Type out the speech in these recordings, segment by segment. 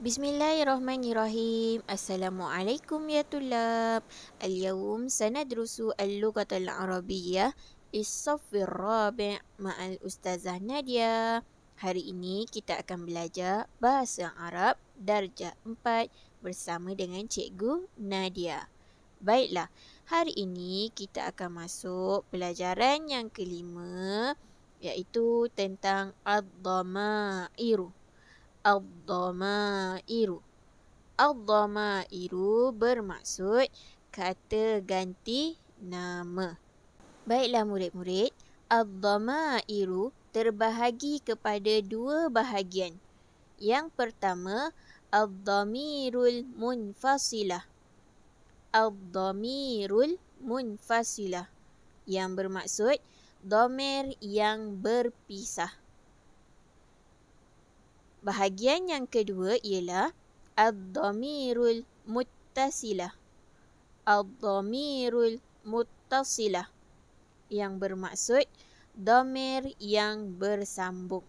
Bismillahirrahmanirrahim. Assalamualaikum ya tulab. Al-yawm sanadrusu al-lughat al-arabiyyah is-saffir rabi' ma'al ustazah Nadia. Hari ini kita akan belajar bahasa Arab darjah 4 bersama dengan Cikgu Nadia. Baiklah, hari ini kita akan masuk pelajaran yang kelima, iaitu tentang ad-dhamairu. Ad-dhamairu. Ad-dhamairu bermaksud kata ganti nama. Baiklah murid-murid, ad-dhamairu terbahagi kepada dua bahagian. Yang pertama, ad-dhamirul munfasilah. Ad-dhamirul munfasilah yang bermaksud dhamir yang berpisah. Bahagian yang kedua ialah ad-dhamirul muttasilah. Ad-dhamirul muttasilah yang bermaksud dhamir yang bersambung.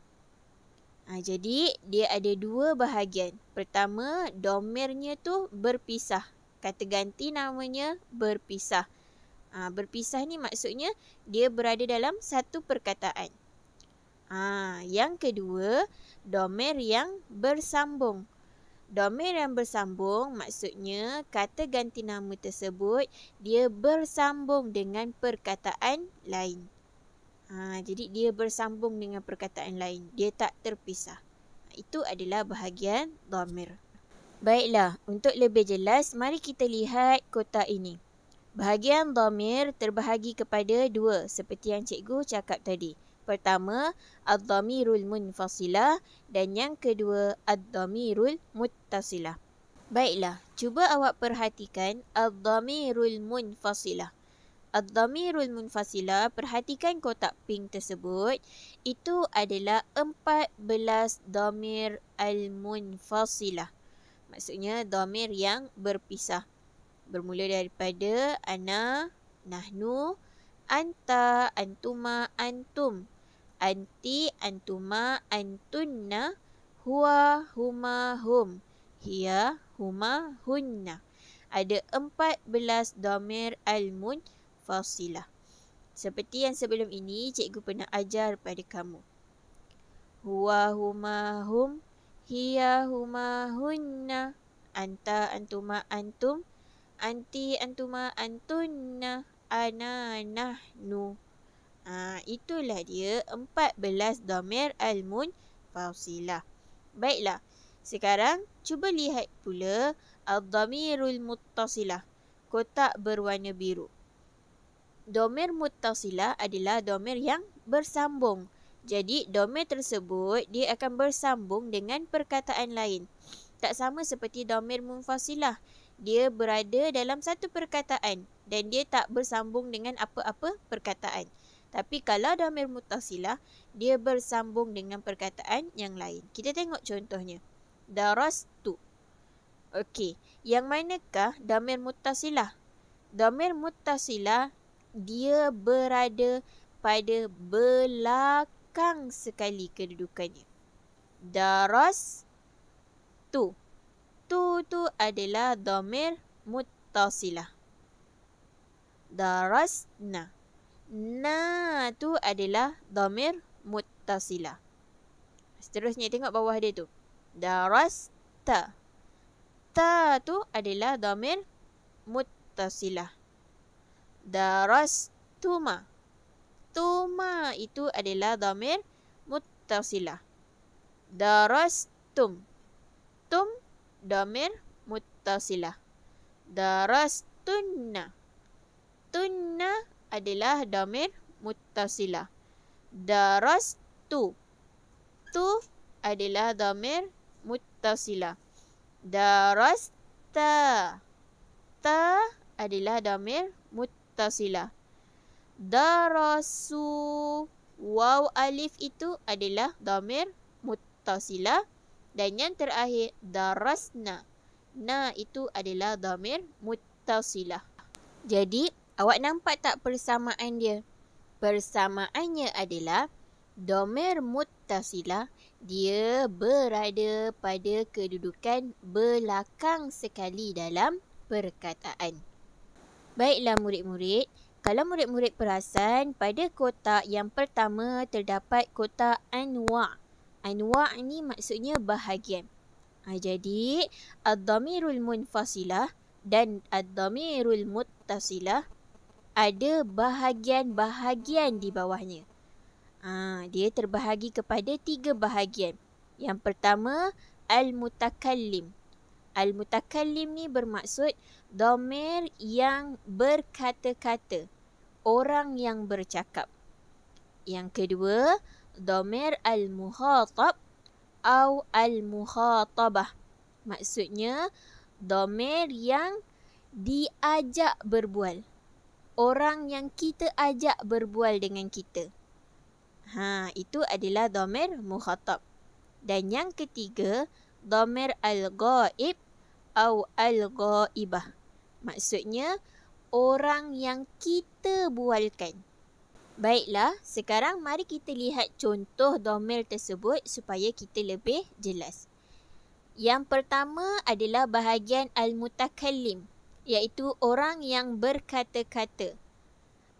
Jadi dia ada dua bahagian. Pertama, dhamirnya tu berpisah. Kata ganti namanya berpisah. Berpisah ni maksudnya dia berada dalam satu perkataan. Yang kedua, dhamir yang bersambung. Dhamir yang bersambung maksudnya kata ganti nama tersebut dia bersambung dengan perkataan lain. Jadi dia bersambung dengan perkataan lain. Dia tak terpisah. Itu adalah bahagian dhamir. Baiklah, untuk lebih jelas, mari kita lihat kotak ini. Bahagian dhamir terbahagi kepada dua seperti yang cikgu cakap tadi. Pertama, ad-dhamirul munfasilah dan yang kedua, ad-dhamirul muttasilah. Baiklah, cuba awak perhatikan ad-dhamirul munfasilah. Ad-dhamirul munfasilah, perhatikan kotak pink tersebut. Itu adalah 14 dhamir al-munfasilah. Maksudnya dhamir yang berpisah. Bermula daripada ana, nahnu, anta, antuma, antum. Anti, antuma, antunna, huwa, huma, hum, hiya, huma, hunna. Ada 14 dhamir al-munfasilah. Seperti yang sebelum ini, cikgu pernah ajar pada kamu. Huwa, huma, hum, hiya, huma, hunna. Anta, antuma, antum. Anti, antuma, antunna. Ana, nahnu. Itulah dia 14 dhamir al-munfasilah. Baiklah, sekarang cuba lihat pula ad-dhamirul muttasilah. Kotak berwarna biru. Dhamir muttasilah adalah dhamir yang bersambung. Jadi dhamir tersebut dia akan bersambung dengan perkataan lain. Tak sama seperti dhamir munfasilah. Dia berada dalam satu perkataan dan dia tak bersambung dengan apa-apa perkataan. Tapi kalau dhamir muttasilah, dia bersambung dengan perkataan yang lain. Kita tengok contohnya. Darastu. Okey, yang manakah dhamir muttasilah? Dhamir muttasilah dia berada pada belakang sekali kedudukannya. Darastu. Tu adalah dhamir muttasilah. Darasna. Na tu adalah dhamir muttasilah. Seterusnya tengok bawah dia tu. Darasta. Ta tu adalah dhamir muttasilah. Darastuma. Tuma itu adalah dhamir muttasilah. Darastum. Tum dhamir muttasilah. Darastunna. Tunna adalah dhamir muttasilah. Darastu. Tu adalah dhamir muttasilah. Darasta. Ta adalah dhamir muttasilah. Darasu. Waw alif itu adalah dhamir muttasilah. Dan yang terakhir, darasna. Na itu adalah dhamir muttasilah. Jadi, awak nampak tak persamaan dia? Persamaannya adalah dhamir muttasilah Dia berada pada kedudukan belakang sekali dalam perkataan. Baiklah murid-murid, kalau murid-murid perasan, pada kotak yang pertama terdapat kotak anwa'. Anwa' ni maksudnya bahagian. Jadi, ad-dhamirul munfasilah dan ad-dhamirul muttasilah ada bahagian-bahagian di bawahnya. Dia terbahagi kepada 3 bahagian. Yang pertama, al-mutakallim. Al-mutakallim ni bermaksud dhamir yang berkata-kata, orang yang bercakap. Yang kedua, dhamir al-mukhatab atau al-mukhatabah. Maksudnya, dhamir yang diajak berbual. Orang yang kita ajak berbual dengan kita. Itu adalah dhamir mukhatab. Dan yang ketiga, dhamir al-ghaib atau al-ghaibah. Maksudnya, orang yang kita bualkan. Baiklah, sekarang mari kita lihat contoh dhamir tersebut supaya kita lebih jelas. Yang pertama adalah bahagian al-mutakallim, iaitu orang yang berkata-kata.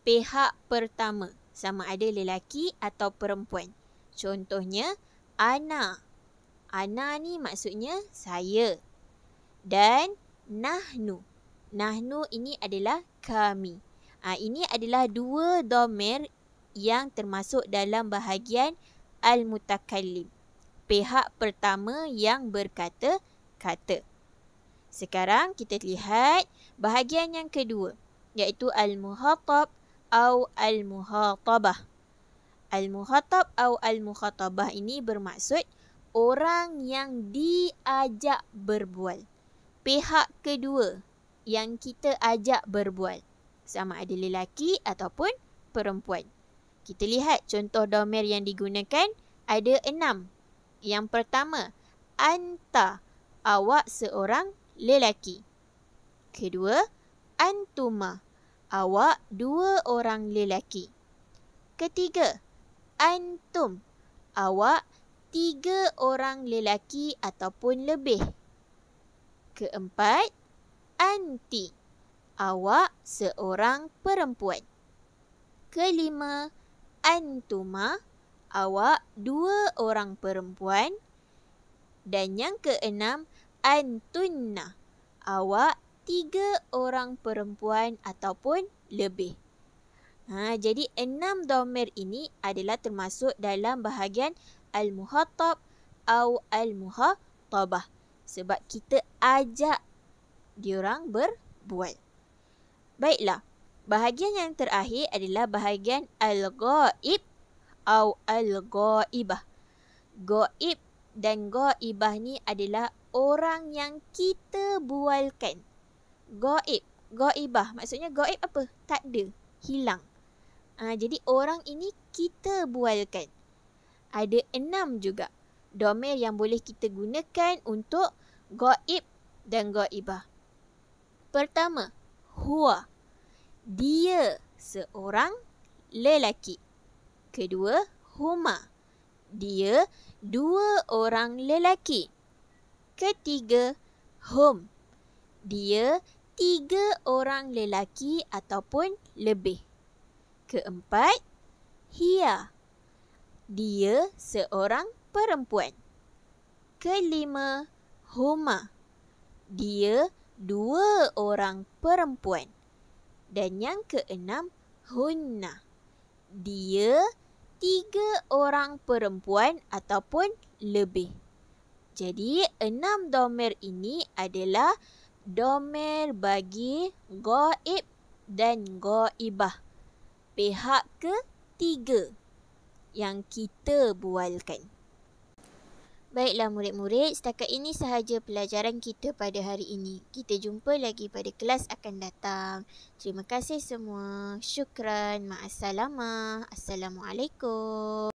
Pihak pertama, sama ada lelaki atau perempuan. Contohnya, ana. Ana ni maksudnya saya. Dan nahnu. Nahnu ini adalah kami. Ini adalah 2 dhamir yang termasuk dalam bahagian al-mutakallim. Pihak pertama yang berkata-kata. Sekarang kita lihat bahagian yang kedua, iaitu al-mukhatab atau al-mukhatabah. Al-mukhatab atau al-mukhatabah ini bermaksud orang yang diajak berbual. Pihak kedua yang kita ajak berbual, sama ada lelaki ataupun perempuan. Kita lihat contoh dhamir yang digunakan ada 6. Yang pertama, anta, awak seorang lelaki. Kedua, antuma, awak 2 orang lelaki. Ketiga, antum, awak 3 orang lelaki ataupun lebih. Keempat, anti, awak seorang perempuan. Kelima, antuma, awak 2 orang perempuan. Dan yang keenam, antunna, awak 3 orang perempuan ataupun lebih. Jadi 6 dhamir ini adalah termasuk dalam bahagian al-mukhatab atau al-mukhatabah. Sebab kita ajak diorang berbual. Baiklah, bahagian yang terakhir adalah bahagian al-ghaib atau al-ghaibah. Ghaib dan ghaibah ni adalah orang yang kita bualkan. Ghaib, ghaibah. Maksudnya ghaib apa? Tak ada, hilang. Jadi orang ini kita bualkan. Ada 6 juga dhamir yang boleh kita gunakan untuk ghaib dan ghaibah. Pertama, huwa, dia seorang lelaki. Kedua, huma, dia 2 orang lelaki. Ketiga, hum, dia 3 orang lelaki ataupun lebih. Keempat, hiya, dia seorang perempuan. Kelima, huma, dia 2 orang perempuan. Dan yang keenam, hunna, dia 3 orang perempuan ataupun lebih. Jadi 6 dhamir ini adalah dhamir bagi ghaib dan ghaibah. Pihak ketiga yang kita bualkan. Baiklah murid-murid, setakat ini sahaja pelajaran kita pada hari ini. Kita jumpa lagi pada kelas akan datang. Terima kasih semua. Syukran. Ma'assalamah. Assalamualaikum.